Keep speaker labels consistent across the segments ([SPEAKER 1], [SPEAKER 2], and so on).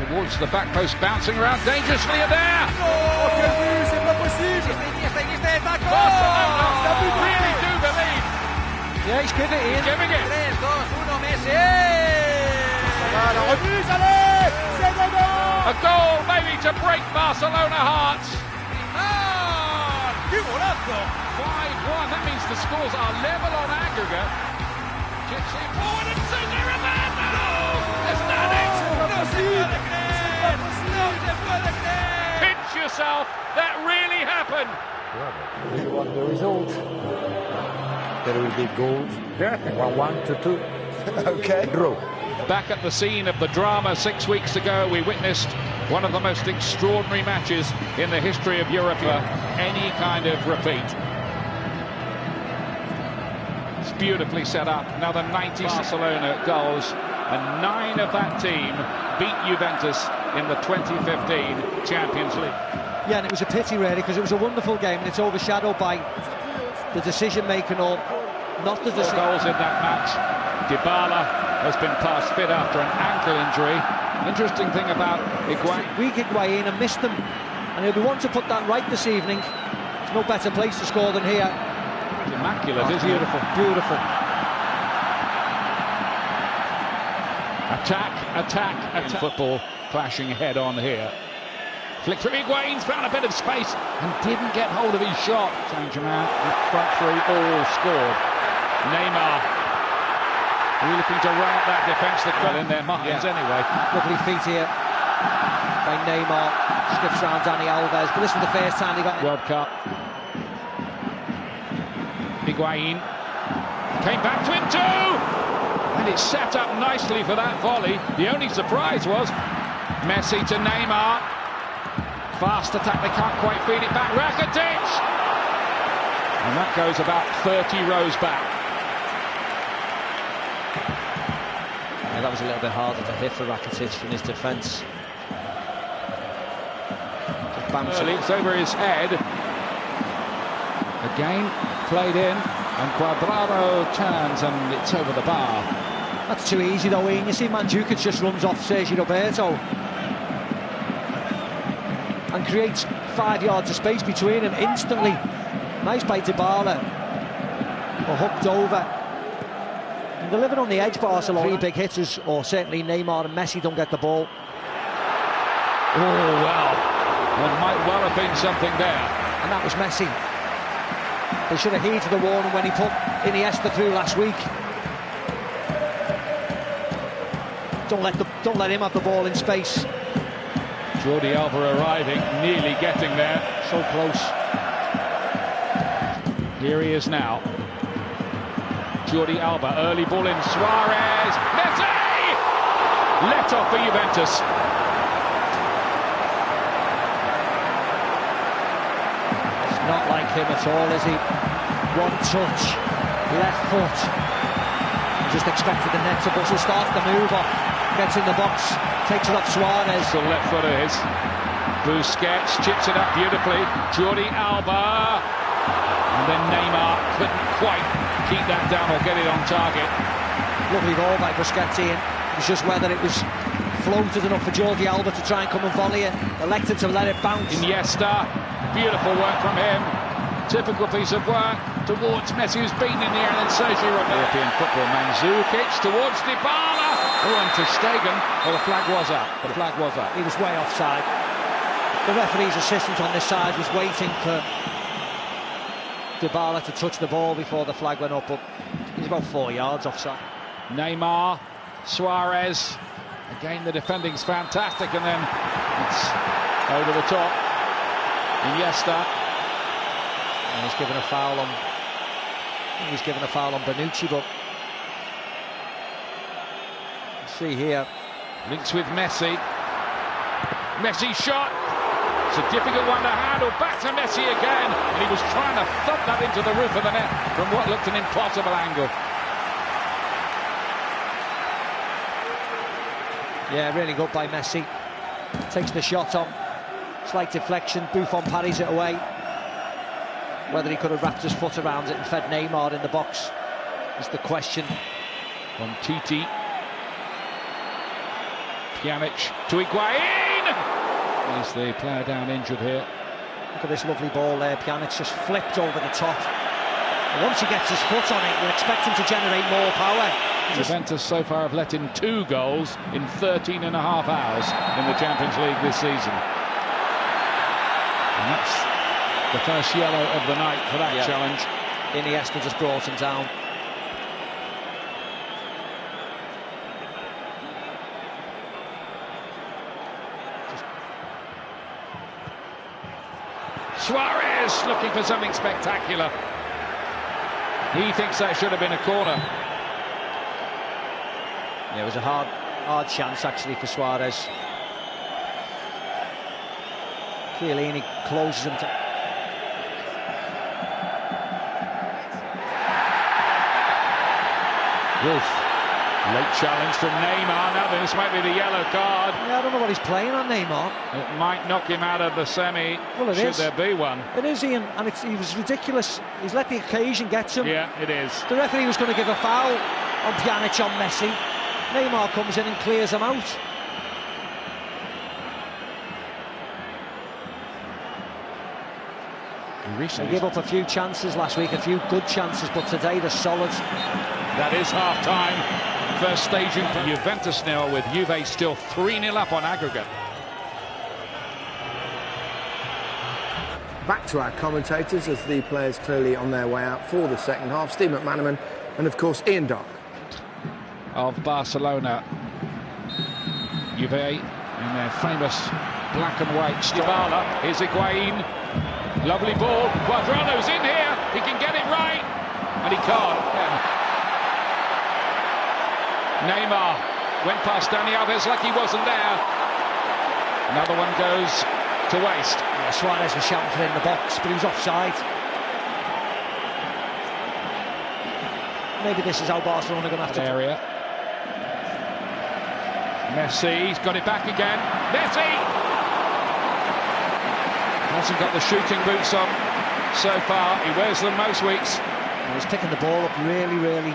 [SPEAKER 1] towards the back post, bouncing around dangerously there.
[SPEAKER 2] Oh, quel but, c'est pas possible.
[SPEAKER 1] Barcelona really do believe.
[SPEAKER 3] Yeah, he's giving it in.
[SPEAKER 1] He's giving it.
[SPEAKER 3] 3, 2, 1, Messi.
[SPEAKER 2] La remise, allez, c'est dedans.
[SPEAKER 1] A goal maybe to break Barcelona hearts. 5-1. That means the scores are level on aggregate. Chips in forward and Sousa in there. No! It's not it. Pinch yourself. That really happened.
[SPEAKER 4] You want the result? There will be goals. 1-1 to 2.
[SPEAKER 2] Okay.
[SPEAKER 4] Draw.
[SPEAKER 1] Back at the scene of the drama 6 weeks ago, we witnessed one of the most extraordinary matches in the history of Europe. Any kind of repeat. It's beautifully set up. Another 90 Barcelona goals, and 9 of that team beat Juventus in the 2015 Champions League.
[SPEAKER 3] Yeah, and it was a pity really, because it was a wonderful game, and it's overshadowed by the decision-making, or not the decision.
[SPEAKER 1] Goals in that match. Dybala has been passed fit after an ankle injury. Interesting thing about Higuain.
[SPEAKER 3] Weak Higuain and missed them, and he'll be wanting to put that right this evening. There's no better place to score than here.
[SPEAKER 1] It's immaculate, isn't
[SPEAKER 3] beautiful,
[SPEAKER 1] it?
[SPEAKER 3] Beautiful.
[SPEAKER 1] Attack. Football clashing head on here. Flick through, Higuain's found a bit of space and didn't get hold of his shot. Saint-Germain with front three all scored. Neymar really looking to rout that defence that got in their minds anyway.
[SPEAKER 3] Lovely feet here by Neymar. Sniffs round Dani Alves, but this was the first time he got
[SPEAKER 1] World Cup. Higuain came back to him too, and it's set up nicely for that volley. The only surprise was Messi to Neymar. Fast attack, they can't quite feed it back. Rakitic! And that goes about 30 rows back.
[SPEAKER 3] Yeah, that was a little bit harder to hit for Rakitic from his defence.
[SPEAKER 1] It's over his head. Again, played in, and Cuadrado turns, and it's over the bar.
[SPEAKER 3] That's too easy though, Ian. You see Mandzukic just runs off Sergio Roberto and creates 5 yards of space between him instantly. Nice by Dybala. Hooked over. And they're living on the edge, Barcelona. 3 big hitters, or certainly Neymar and Messi, don't get the ball.
[SPEAKER 1] Oh, well. There might well have been something there.
[SPEAKER 3] And that was Messi. They should have heeded the warning when he put Iniesta through last week. Don't let him have the ball in space.
[SPEAKER 1] Jordi Alba arriving, nearly getting there.
[SPEAKER 3] So close.
[SPEAKER 1] Here he is now. Jordi Alba, early ball in. Suarez, Messi! Let off for Juventus.
[SPEAKER 3] It's not like him at all, is he? One touch, left foot. Just expected the net to bust. He starts the move off, gets in the box, takes it off Suarez.
[SPEAKER 1] The left foot is. Busquets chips it up beautifully. Jordi Alba. And then Neymar couldn't quite keep that down or get it on target.
[SPEAKER 3] Lovely ball by Busquets, Ian. It was just whether it was floated enough for Jordi Alba to try and come and volley it. Elected to let it bounce.
[SPEAKER 1] Iniesta, beautiful work from him. Typical piece of work towards Messi, who's been in the air, and then Sergio Roberto. European football, Mandzukic towards Dybala. Oh, and Ter Stegen. Well, the flag was up. The flag was up.
[SPEAKER 3] He was way offside. The referee's assistant on this side was waiting for Dybala to touch the ball before the flag went up, but he's about 4 yards offside.
[SPEAKER 1] Neymar, Suarez. Again, the defending's fantastic, and then it's over the top. Iniesta.
[SPEAKER 3] And he's given a foul on. I think he's given a foul on Bonucci, but let's see here.
[SPEAKER 1] Links with Messi. Messi shot. It's a difficult one to handle. Back to Messi again, and he was trying to thump that into the roof of the net from what looked an impossible angle.
[SPEAKER 3] Yeah, really good by Messi. Takes the shot on. Slight deflection. Buffon parries it away. Whether he could have wrapped his foot around it and fed Neymar in the box is the question.
[SPEAKER 1] From Titi. Pjanic to Higuain. He's the player down injured here.
[SPEAKER 3] Look at this lovely ball there. Pjanic just flipped over the top. And once he gets his foot on it, you expect him to generate more power.
[SPEAKER 1] Juventus so far have let in 2 goals in 13 and a half hours in the Champions League this season. And that's the first yellow of the night for that challenge.
[SPEAKER 3] Iniesta just brought him down.
[SPEAKER 1] Suarez looking for something spectacular. He thinks that should have been a corner.
[SPEAKER 3] Yeah, it was a hard chance actually for Suarez. Chiellini closes him to...
[SPEAKER 1] Wolf. Late challenge from Neymar. Now this might be the yellow card.
[SPEAKER 3] Yeah, I don't know what he's playing on, Neymar.
[SPEAKER 1] It might knock him out of the semi.
[SPEAKER 3] Well, it
[SPEAKER 1] should
[SPEAKER 3] is.
[SPEAKER 1] There be one.
[SPEAKER 3] It is, Ian, and he was ridiculous. He's let the occasion get to him.
[SPEAKER 1] Yeah, it is.
[SPEAKER 3] The referee was going to give a foul on Pjanic on Messi. Neymar comes in and clears him out. They gave up a few chances last week, a few good chances, but today they're solid.
[SPEAKER 1] That is half-time. First staging for Juventus now, with Juve still 3-0 up on aggregate.
[SPEAKER 5] Back to our commentators as the players clearly on their way out for the second half. Steve McManaman and, of course, Ian Dark.
[SPEAKER 1] Of Barcelona. Juve in their famous black and white Dybala. Here's Higuain. Lovely ball. Cuadrado's in here. He can get it right. And he can't. Neymar went past Dani Alves like he wasn't there. Another one goes to waste.
[SPEAKER 3] Yeah, Suarez was shouting for it in the box, but he was offside. Maybe this is how Barcelona are going to have to...
[SPEAKER 1] Area. Messi's got it back again. Messi! Hasn't got the shooting boots on so far. He wears them most weeks.
[SPEAKER 3] He's picking the ball up really, really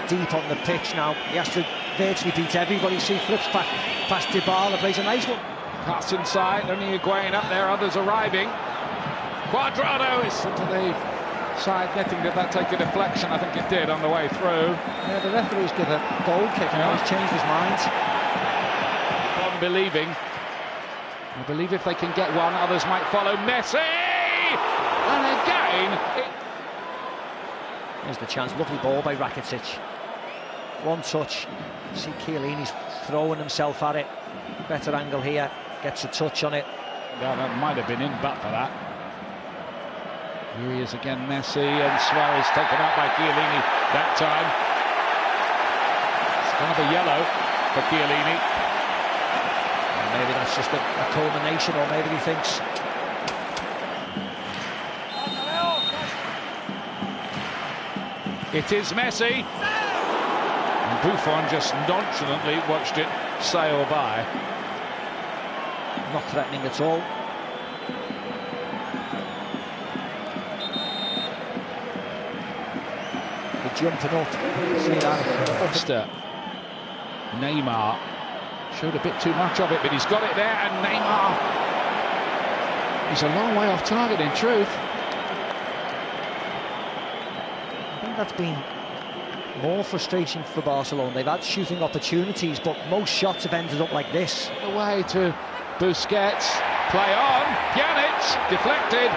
[SPEAKER 3] deep on the pitch now. He has to virtually beat everybody. See, flips back past Dybala, plays a nice one.
[SPEAKER 1] Pass inside, only Higuain up there, others arriving. Cuadrado is into the side netting. Did that take a deflection? I think it did on the way through.
[SPEAKER 3] Yeah, the referee's give a goal kick and now he's changed his mind.
[SPEAKER 1] Unbelieving. I believe if they can get one, others might follow. Messi! And again...
[SPEAKER 3] Here's the chance. Lovely ball by Rakitic. One touch. You see Chiellini's throwing himself at it. Better angle here. Gets a touch on it.
[SPEAKER 1] Yeah, that might have been in, but for that. Here he is again, Messi, and Suarez taken out by Chiellini that time. It's going to be yellow for Chiellini.
[SPEAKER 3] Maybe that's just a culmination, or maybe he thinks...
[SPEAKER 1] It is Messi. And Buffon just nonchalantly watched it sail by.
[SPEAKER 3] Not threatening at all. The jumping up. See that?
[SPEAKER 1] Neymar. Showed a bit too much of it, but he's got it there, and Neymar, he's a long way off target in truth.
[SPEAKER 3] I think that's been more frustration for Barcelona. They've had shooting opportunities, but most shots have ended up like this.
[SPEAKER 1] Away to Busquets, play on, Pjanic, deflected.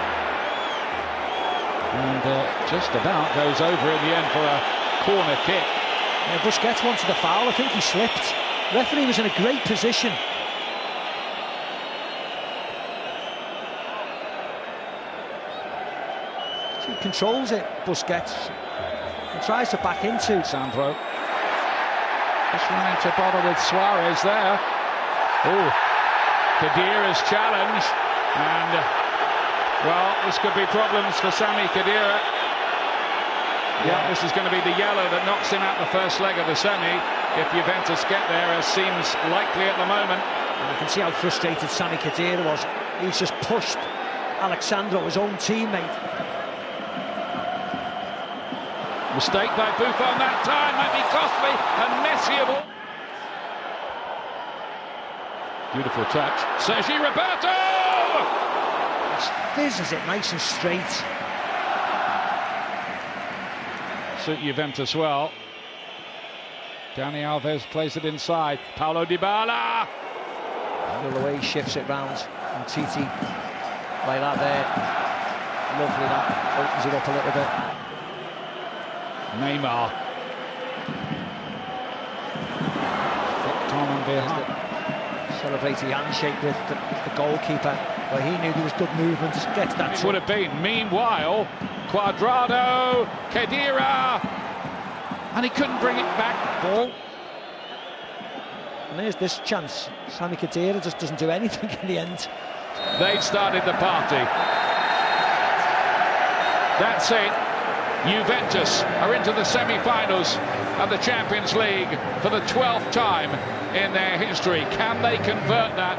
[SPEAKER 1] And just about goes over in the end for a corner kick.
[SPEAKER 3] Yeah, Busquets wanted a foul, I think he slipped. Referee was in a great position. He controls it, Busquets. And tries to back into
[SPEAKER 1] Sandro. Just running to bother with Suarez there. Oh, Khedira's challenge. And, well, this could be problems for Sami Khedira. Yeah, this is going to be the yellow that knocks him out the first leg of the semi. If Juventus get there, as seems likely at the moment.
[SPEAKER 3] And you can see how frustrated Sami Khedira was. He's just pushed Alexandro, his own teammate.
[SPEAKER 1] Mistake by Buffon that time might be costly, and Messi of all. Beautiful touch. Sergi Roberto!
[SPEAKER 3] Fizzes it nice and straight.
[SPEAKER 1] Suit Juventus well. Dani Alves plays it inside. Paulo Dybala!
[SPEAKER 3] The way he shifts it round. And Titi, like that there. Lovely, that opens it up a little bit.
[SPEAKER 1] Neymar. Tom on behind.
[SPEAKER 3] Celebrating handshake with the goalkeeper. Well, he knew there was good movement. Gets that.
[SPEAKER 1] It would have been. Meanwhile, Cuadrado, Khedira, and he couldn't bring it back.
[SPEAKER 3] Ball. And there's this chance. Sami Khedira just doesn't do anything in the end.
[SPEAKER 1] They've started the party. That's it. Juventus are into the semi-finals of the Champions League for the 12th time in their history. Can they convert that